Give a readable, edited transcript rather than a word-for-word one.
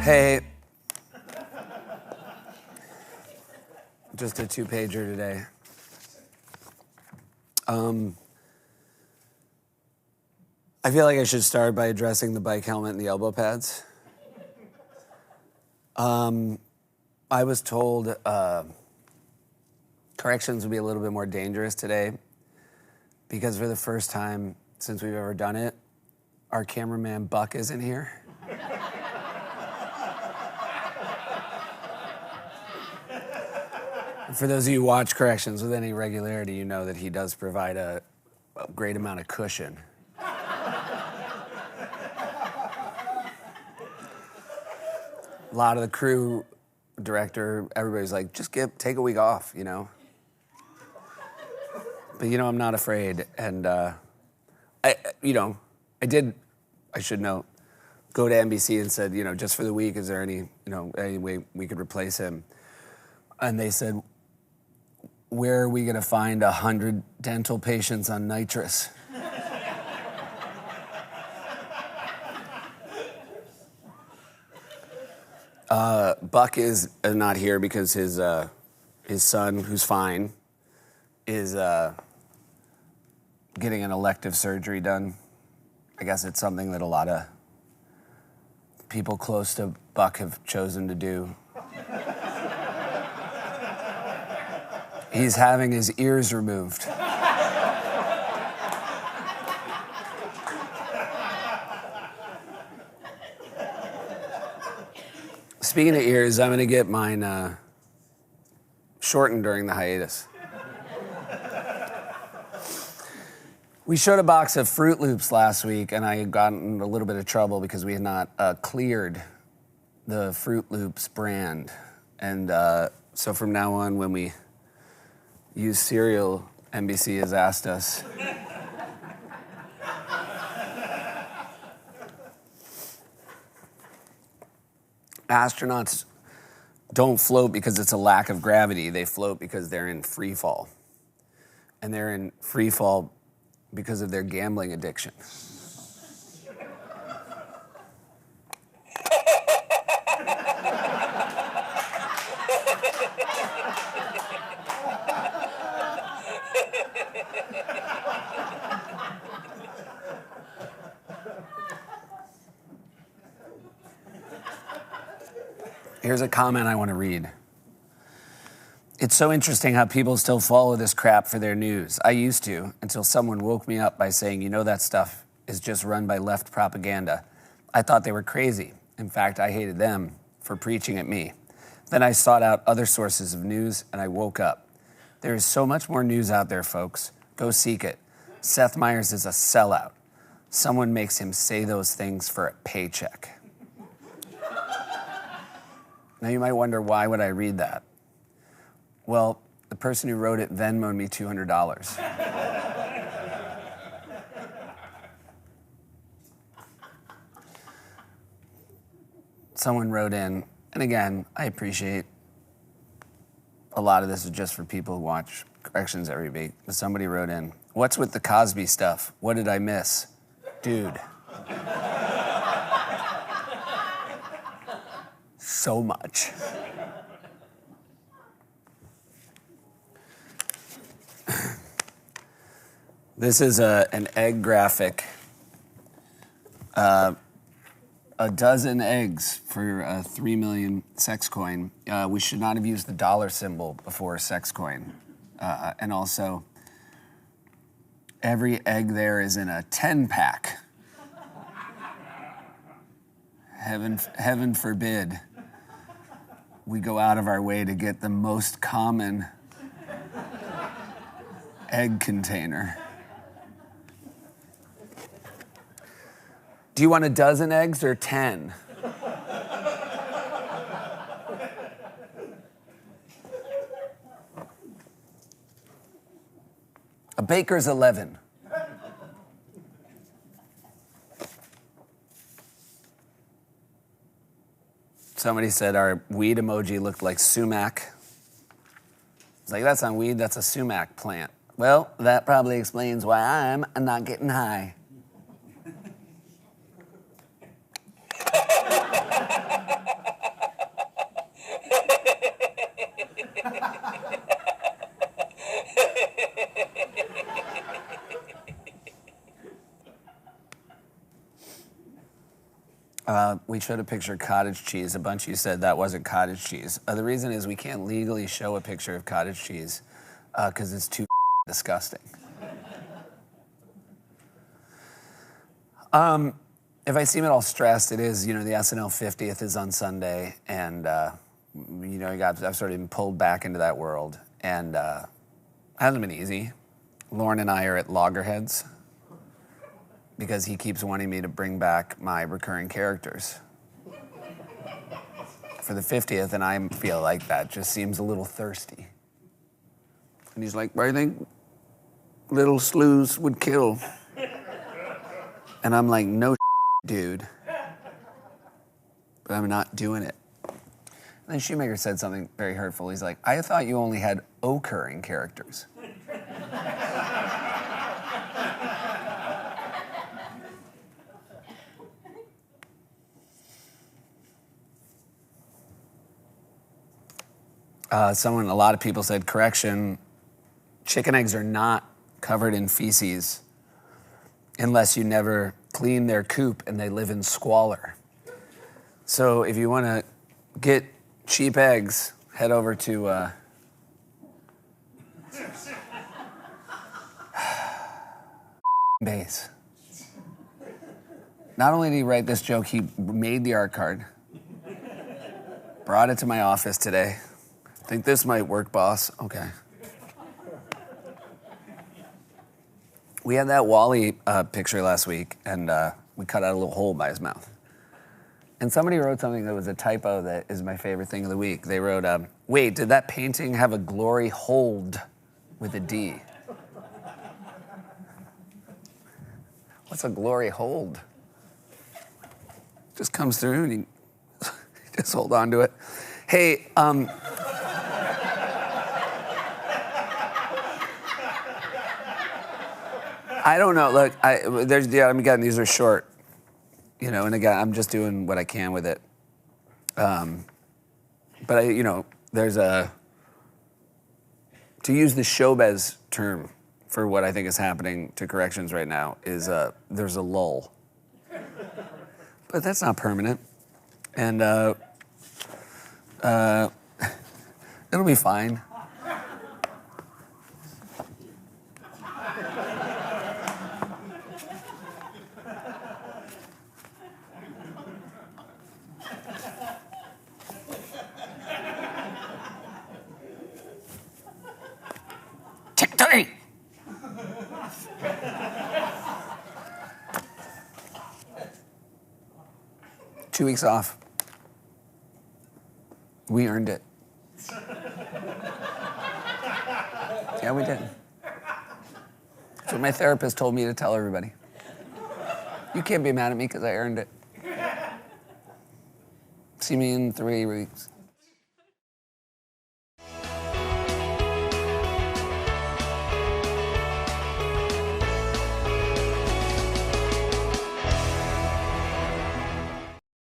Hey, just a 2-pager today. I feel like I should start by addressing the bike helmet and the elbow pads. I was told corrections would be a little bit more dangerous today because for the first time since we've ever done it, our cameraman Buck isn't here. For those of you who watch corrections with any regularity, you know that he does provide a great amount of cushion. A lot of the crew, director, everybody's like, just take a week off, you know? But I'm not afraid. And I should note, go to NBC and said, just for the week, is there any way we could replace him? And they said, where are we going to find 100 dental patients on nitrous? Buck is not here because his son, who's fine, is getting an elective surgery done. I guess it's something that a lot of people close to Buck have chosen to do. He's having his ears removed. Speaking of ears, I'm going to get mine shortened during the hiatus. We showed a box of Fruit Loops last week, and I had gotten a little bit of trouble because we had not cleared the Fruit Loops brand. And so from now on, when we use cereal, NBC has asked us. Astronauts don't float because it's a lack of gravity. They float because they're in free fall. And they're in free fall because of their gambling addiction. Here's a comment I want to read. It's so interesting how people still follow this crap for their news. I used to, until someone woke me up by saying, that stuff is just run by left propaganda. I thought they were crazy. In fact, I hated them for preaching at me. Then I sought out other sources of news, and I woke up. There is so much more news out there, folks. Go seek it. Seth Meyers is a sellout. Someone makes him say those things for a paycheck. Now you might wonder, why would I read that? Well, the person who wrote it Venmo'd me $200. Someone wrote in, and again, I appreciate a lot of this is just for people who watch corrections every week. But somebody wrote in, what's with the Cosby stuff? What did I miss? Dude. So much. This is an egg graphic. A dozen eggs for a 3 million sex coin. We should not have used the dollar symbol before sex coin. And also, every egg there is in a 10-pack. Heaven forbid we go out of our way to get the most common egg container. Do you want a dozen eggs or 10? A baker's 11. Somebody said our weed emoji looked like sumac. It's like, that's not weed, that's a sumac plant. Well, that probably explains why I'm not getting high. We showed a picture of cottage cheese. A bunch of you said that wasn't cottage cheese. The reason is we can't legally show a picture of cottage cheese because it's too disgusting. If I seem at all stressed, it is, the SNL 50th is on Sunday, and, I've sort of been pulled back into that world, and it hasn't been easy. Lauren and I are at loggerheads because he keeps wanting me to bring back my recurring characters for the 50th, and I feel like that just seems a little thirsty. And he's like, I think little slews would kill. And I'm like, no, dude. But I'm not doing it. And then Shoemaker said something very hurtful. He's like, I thought you only had occurring characters. A lot of people said, correction, chicken eggs are not covered in feces unless you never clean their coop and they live in squalor. So if you want to get cheap eggs, head over to Base. Not only did he write this joke, he made the art card, brought it to my office today. Think this might work, boss? Okay. We had that Wall-E picture last week, and we cut out a little hole by his mouth. And somebody wrote something that was a typo that is my favorite thing of the week. They wrote, wait, did that painting have a glory hold with a D? What's a glory hold? Just comes through and you just hold on to it. Hey, I don't know. Look, again, these are short, and again, I'm just doing what I can with it. But there's to use the showbiz term for what I think is happening to corrections right now is there's a lull. But that's not permanent. And it'll be fine. Take 3. Two weeks off. We earned it. Yeah, we did. That's what my therapist told me to tell everybody. You can't be mad at me because I earned it. See me in 3 weeks.